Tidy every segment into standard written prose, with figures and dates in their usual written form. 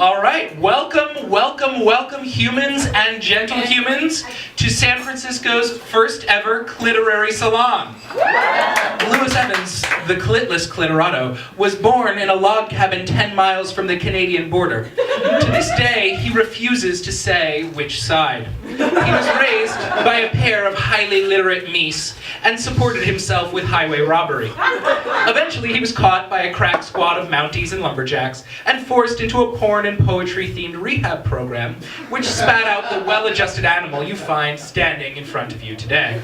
All right, welcome, welcome, welcome, humans and gentle humans, to San Francisco's first ever Cliterary Salon. Lewis Evans, the clitless clitorado, was born in a log cabin 10 miles from the Canadian border. To this day, he refuses to say which side. He was raised by a pair of highly literate meese and supported himself with highway robbery. Eventually, he was caught by a crack squad of Mounties and lumberjacks and forced into a porn and poetry-themed rehab program, which spat out the well-adjusted animal you find standing in front of you today.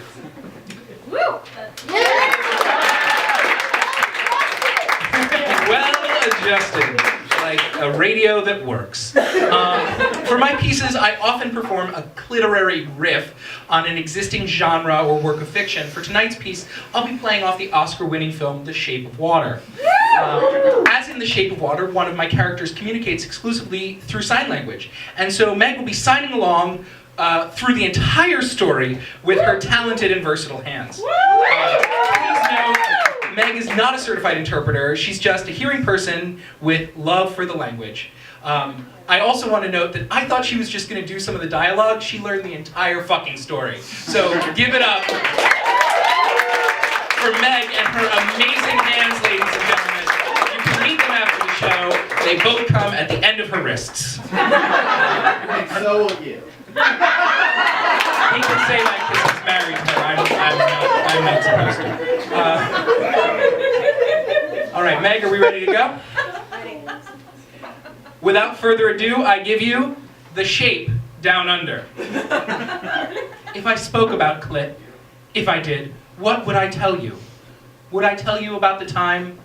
Well-adjusted, like a radio that works. For my pieces, I often perform a cliterary riff on an existing genre or work of fiction. For tonight's piece, I'll be playing off the Oscar-winning film The Shape of Water. As in The Shape of Water, one of my characters communicates exclusively through sign language. And so Meg will be signing along through the entire story with her talented and versatile hands. Please note, Meg is not a certified interpreter. She's just a hearing person with love for the language. I also want to note that I thought she was just going to do some of the dialogue. She learned the entire fucking story. So give it up for Meg and her amazing hands, ladies and gentlemen. You can meet them after the show. They both come at the end of her wrists. So will you. He can say that because he's married to her. I'm not supposed to. All right, Meg, are we ready to go? Without further ado, I give you The Shape Down Under. If I spoke about clit, if I did, what would I tell you? Would I tell you about the time?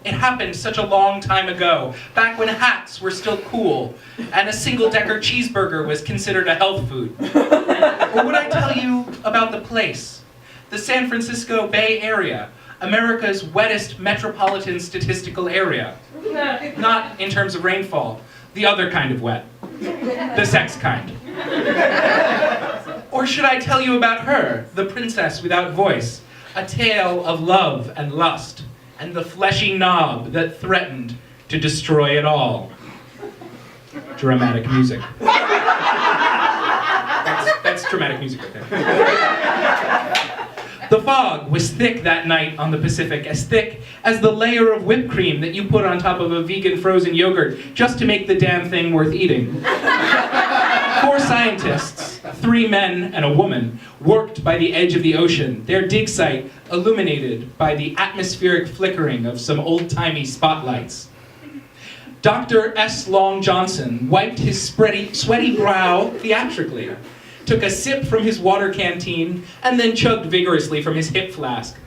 It happened such a long time ago, back when hats were still cool, and a single-decker cheeseburger was considered a health food. Or would I tell you about the place? The San Francisco Bay Area, America's wettest metropolitan statistical area. Not in terms of rainfall, the other kind of wet. The sex kind. Or should I tell you about her, the princess without voice, a tale of love and lust, and the fleshy knob that threatened to destroy it all? Dramatic music. That's dramatic music right there. The fog was thick that night on the Pacific, as thick as the layer of whipped cream that you put on top of a vegan frozen yogurt just to make the damn thing worth eating. 4 scientists, 3 men and a woman, worked by the edge of the ocean, their dig site illuminated by the atmospheric flickering of some old-timey spotlights. Dr. S. Long Johnson wiped his sweaty brow theatrically, took a sip from his water canteen, and then chugged vigorously from his hip flask.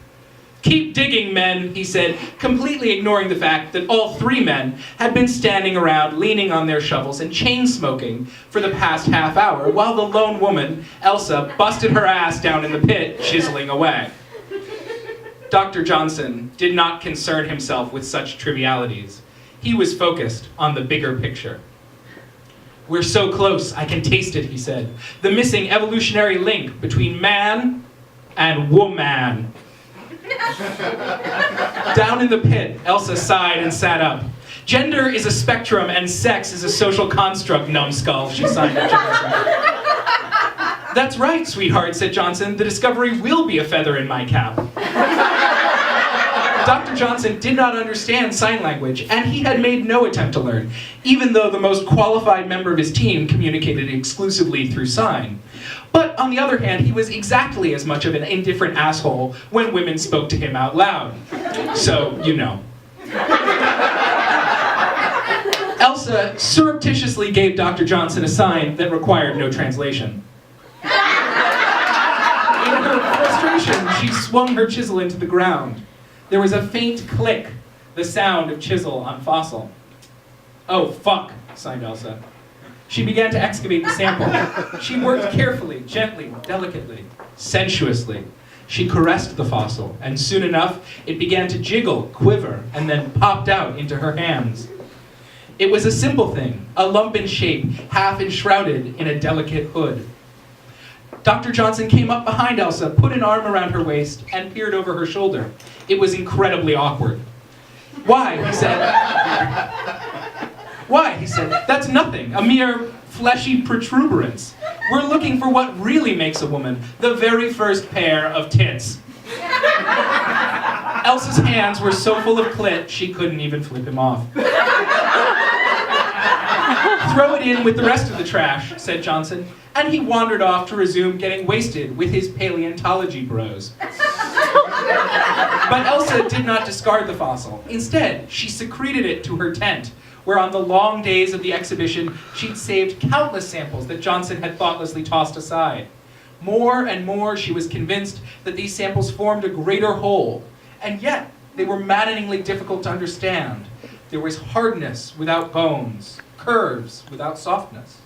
"Keep digging, men," he said, completely ignoring the fact that all 3 men had been standing around leaning on their shovels and chain-smoking for the past half hour, while the lone woman, Elsa, busted her ass down in the pit, chiseling away. Dr. Johnson did not concern himself with such trivialities. He was focused on the bigger picture. "We're so close, I can taste it," he said. "The missing evolutionary link between man and woman." Down in the pit, Elsa sighed and sat up. "Gender is a spectrum and sex is a social construct, numbskull," she signed at Johnson. "That's right, sweetheart," said Johnson. "The discovery will be a feather in my cap." Dr. Johnson did not understand sign language, and he had made no attempt to learn, even though the most qualified member of his team communicated exclusively through sign. But on the other hand, he was exactly as much of an indifferent asshole when women spoke to him out loud. So, you know. Elsa surreptitiously gave Dr. Johnson a sign that required no translation. In her frustration, she swung her chisel into the ground. There was a faint click, the sound of chisel on fossil. "Oh, fuck," sighed Elsa. She began to excavate the sample. She worked carefully, gently, delicately, sensuously. She caressed the fossil, and soon enough, it began to jiggle, quiver, and then popped out into her hands. It was a simple thing, a lump in shape, half enshrouded in a delicate hood. Dr. Johnson came up behind Elsa, put an arm around her waist, and peered over her shoulder. It was incredibly awkward. "Why?" he said. Why, he said, that's nothing, a mere fleshy protuberance. We're looking for what really makes a woman, the very first pair of tits. Elsa's hands were so full of clit, she couldn't even flip him off. Throw it in with the rest of the trash, said Johnson, and he wandered off to resume getting wasted with his paleontology bros. But Elsa did not discard the fossil. Instead, she secreted it to her tent, where on the long days of the exhibition, she'd saved countless samples that Johnson had thoughtlessly tossed aside. More and more, she was convinced that these samples formed a greater whole, and yet they were maddeningly difficult to understand. There was hardness without bones, curves without softness.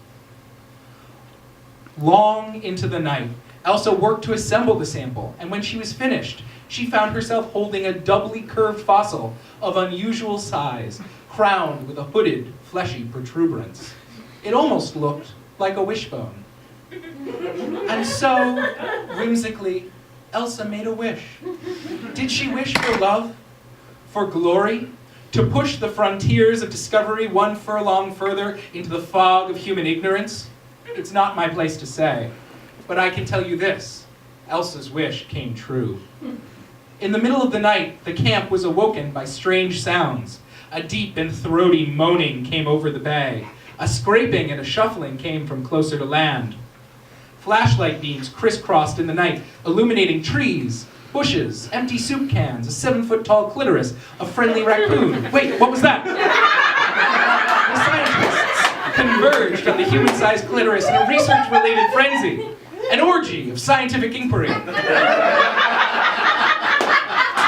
Long into the night, Elsa worked to assemble the sample, and when she was finished, she found herself holding a doubly curved fossil of unusual size, crowned with a hooded, fleshy protuberance. It almost looked like a wishbone. And so, whimsically, Elsa made a wish. Did she wish for love? For glory? To push the frontiers of discovery one furlong further into the fog of human ignorance? It's not my place to say, but I can tell you this. Elsa's wish came true. In the middle of the night, the camp was awoken by strange sounds. A deep and throaty moaning came over the bay. A scraping and a shuffling came from closer to land. Flashlight beams crisscrossed in the night, illuminating trees, bushes, empty soup cans, a 7-foot-tall clitoris, a friendly raccoon. Wait, what was that? The scientists converged on the human-sized clitoris in a research-related frenzy, an orgy of scientific inquiry.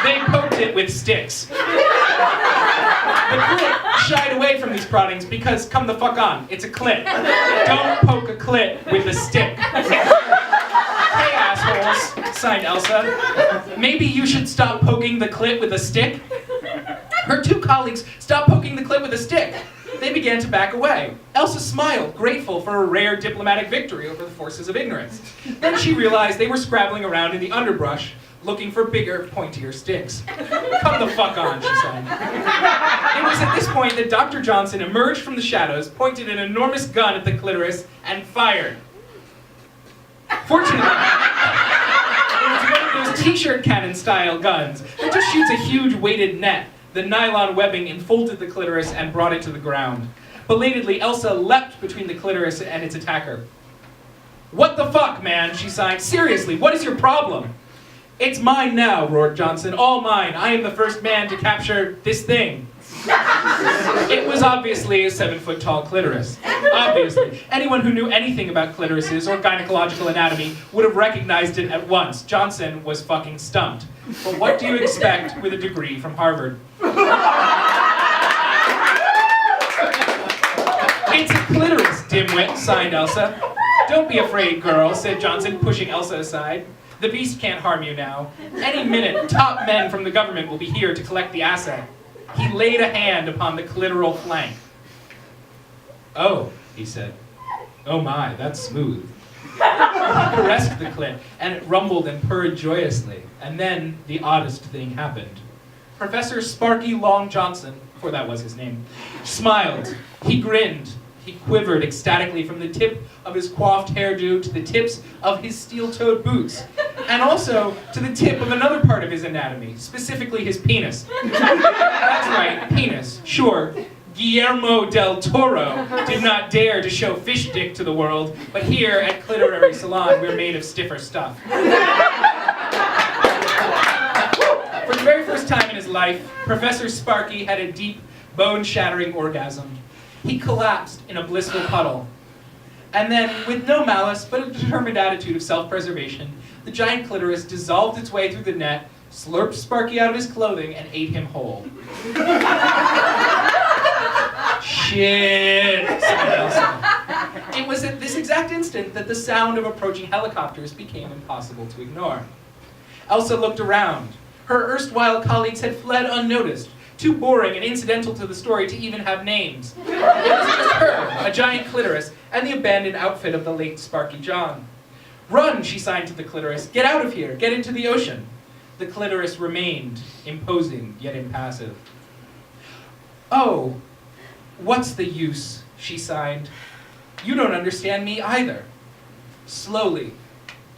They poked it with sticks. The clit shied away from these proddings because, come the fuck on, it's a clit. Don't poke a clit with a stick. Hey, assholes, sighed Elsa. Maybe you should stop poking the clit with a stick? Her two colleagues stopped poking the clit with a stick. They began to back away. Elsa smiled, grateful for a rare diplomatic victory over the forces of ignorance. Then she realized they were scrabbling around in the underbrush, looking for bigger, pointier sticks. Come the fuck on, she said. It was at this point that Dr. Johnson emerged from the shadows, pointed an enormous gun at the clitoris, and fired. Fortunately, it was one of those t-shirt cannon-style guns that just shoots a huge weighted net. The nylon webbing enfolded the clitoris and brought it to the ground. Belatedly, Elsa leapt between the clitoris and its attacker. What the fuck, man, she sighed. Seriously, what is your problem? It's mine now, roared Johnson. All mine. I am the first man to capture this thing. It was obviously a 7-foot-tall clitoris. Obviously. Anyone who knew anything about clitorises or gynecological anatomy would have recognized it at once. Johnson was fucking stumped. But what do you expect with a degree from Harvard? It's a clitoris, dimwit, sighed Elsa. Don't be afraid, girl, said Johnson, pushing Elsa aside. The beast can't harm you now. Any minute, top men from the government will be here to collect the asset. He laid a hand upon the clitoral flank. Oh, he said. Oh my, that's smooth. He caressed the clit, and it rumbled and purred joyously. And then the oddest thing happened. Professor Sparky Long Johnson, for that was his name, smiled. He grinned. He quivered ecstatically from the tip of his coiffed hairdo to the tips of his steel-toed boots, and also to the tip of another part of his anatomy, specifically his penis. That's right, penis. Sure, Guillermo del Toro did not dare to show fish dick to the world, but here at Cliterary Salon, we're made of stiffer stuff. For the very first time in his life, Professor Sparky had a deep, bone-shattering orgasm. He collapsed in a blissful puddle. And then, with no malice, but a determined attitude of self-preservation, the giant clitoris dissolved its way through the net, slurped Sparky out of his clothing, and ate him whole. Shit, said Elsa. It was at this exact instant that the sound of approaching helicopters became impossible to ignore. Elsa looked around. Her erstwhile colleagues had fled unnoticed, too boring and incidental to the story to even have names. It was just her, a giant clitoris, and the abandoned outfit of the late Sparky John. Run, she signed to the clitoris. Get out of here. Get into the ocean. The clitoris remained, imposing yet impassive. Oh, "What's the use?" she signed. "You don't understand me either." Slowly,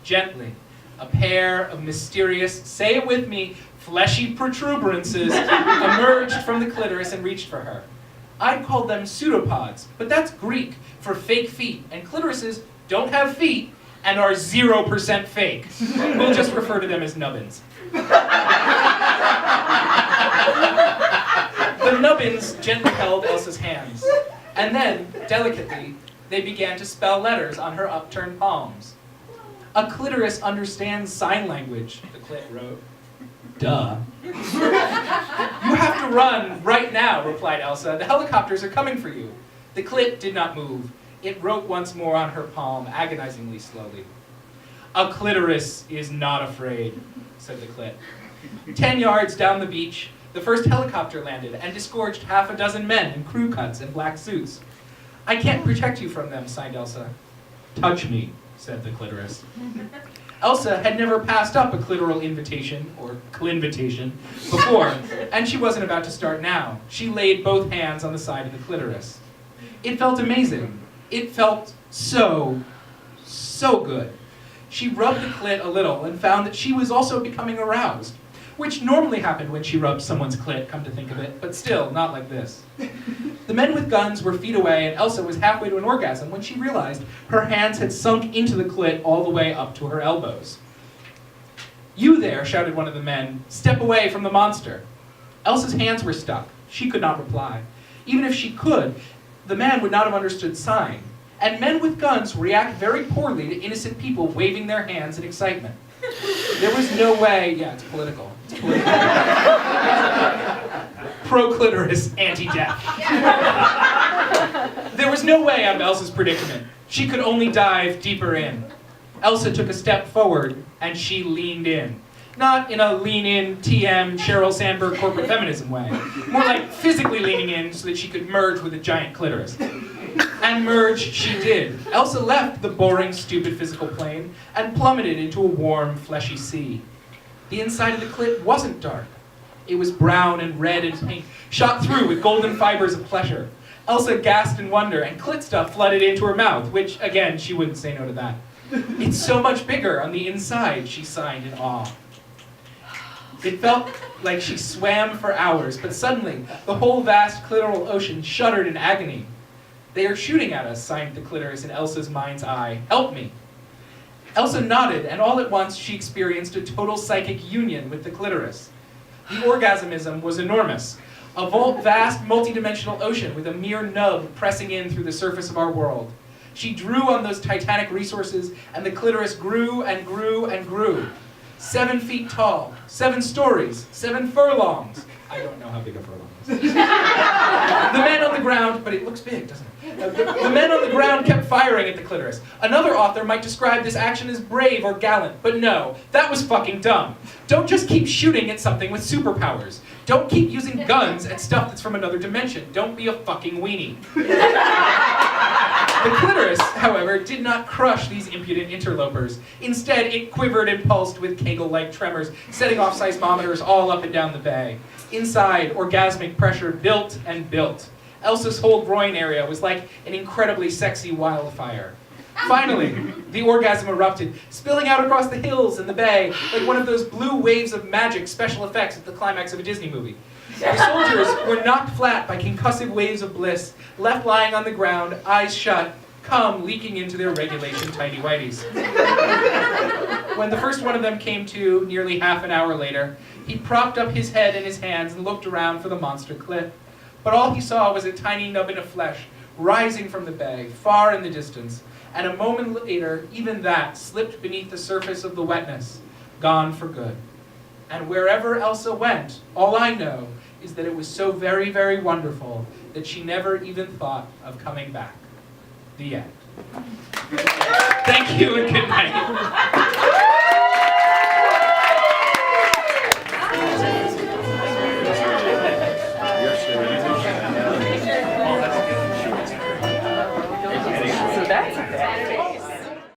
gently, a pair of mysterious, say it with me, fleshy protuberances emerged from the clitoris and reached for her. I'd call them pseudopods, but that's Greek for fake feet, and clitorises don't have feet and are 0% fake. We'll just refer to them as nubbins. The nubbins gently held Elsa's hands, and then, delicately, they began to spell letters on her upturned palms. "A clitoris understands sign language," the clit wrote. "Duh." "You have to run right now," replied Elsa. "The helicopters are coming for you." The clit did not move. It wrote once more on her palm, agonizingly slowly. "A clitoris is not afraid," said the clit. 10 yards down the beach, the first helicopter landed and disgorged half a dozen men in crew cuts and black suits. "I can't protect you from them," sighed Elsa. "Touch me," said the clitoris. Elsa had never passed up a clitoral invitation, or clinvitation, before, and she wasn't about to start now. She laid both hands on the side of the clitoris. It felt amazing. It felt so good. She rubbed the clit a little and found that she was also becoming aroused, which normally happened when she rubbed someone's clit, come to think of it, but still, not like this. The men with guns were feet away, and Elsa was halfway to an orgasm when she realized her hands had sunk into the clit all the way up to her elbows. "You there," shouted one of the men. "Step away from the monster." Elsa's hands were stuck. She could not reply. Even if she could, the man would not have understood sign. And men with guns react very poorly to innocent people waving their hands in excitement. There was no way, yeah, it's political. It's political. Pro-clitoris, anti-death. There was no way out of Elsa's predicament. She could only dive deeper in. Elsa took a step forward, and she leaned in. Not in a lean-in, TM, Sheryl Sandberg corporate feminism way. More like physically leaning in so that she could merge with a giant clitoris. And merge she did. Elsa left the boring, stupid physical plane and plummeted into a warm, fleshy sea. The inside of the clit wasn't dark. It was brown and red and pink, shot through with golden fibers of pleasure. Elsa gasped in wonder, and clit stuff flooded into her mouth, which, again, she wouldn't say no to that. "It's so much bigger on the inside," she sighed in awe. It felt like she swam for hours, but suddenly, the whole vast clitoral ocean shuddered in agony. "They are shooting at us," sighed the clitoris in Elsa's mind's eye. "Help me." Elsa nodded, and all at once she experienced a total psychic union with the clitoris. The orgasmism was enormous. A vast, multidimensional ocean with a mere nub pressing in through the surface of our world. She drew on those titanic resources, and the clitoris grew and grew and grew. 7 feet tall, 7 stories, 7 furlongs. I don't know how big a furlong is. The men on the ground, but it looks big, doesn't it? The men on the ground kept firing at the clitoris. Another author might describe this action as brave or gallant, but no, that was fucking dumb. Don't just keep shooting at something with superpowers. Don't keep using guns at stuff that's from another dimension. Don't be a fucking weenie. The clitoris, however, did not crush these impudent interlopers. Instead, it quivered and pulsed with Kegel-like tremors, setting off seismometers all up and down the bay. Inside, orgasmic pressure built and built. Elsa's whole groin area was like an incredibly sexy wildfire. Finally, the orgasm erupted, spilling out across the hills and the bay, like one of those blue waves of magic special effects at the climax of a Disney movie. The soldiers were knocked flat by concussive waves of bliss, left lying on the ground, eyes shut, cum leaking into their regulation tighty-whities. When the first one of them came to, nearly half an hour later, he propped up his head in his hands and looked around for the monster clit. But all he saw was a tiny nubbin of flesh rising from the bay, far in the distance, and a moment later, even that slipped beneath the surface of the wetness, gone for good. And wherever Elsa went, all I know is that it was so very, very wonderful that she never even thought of coming back. The end. Thank you and good night.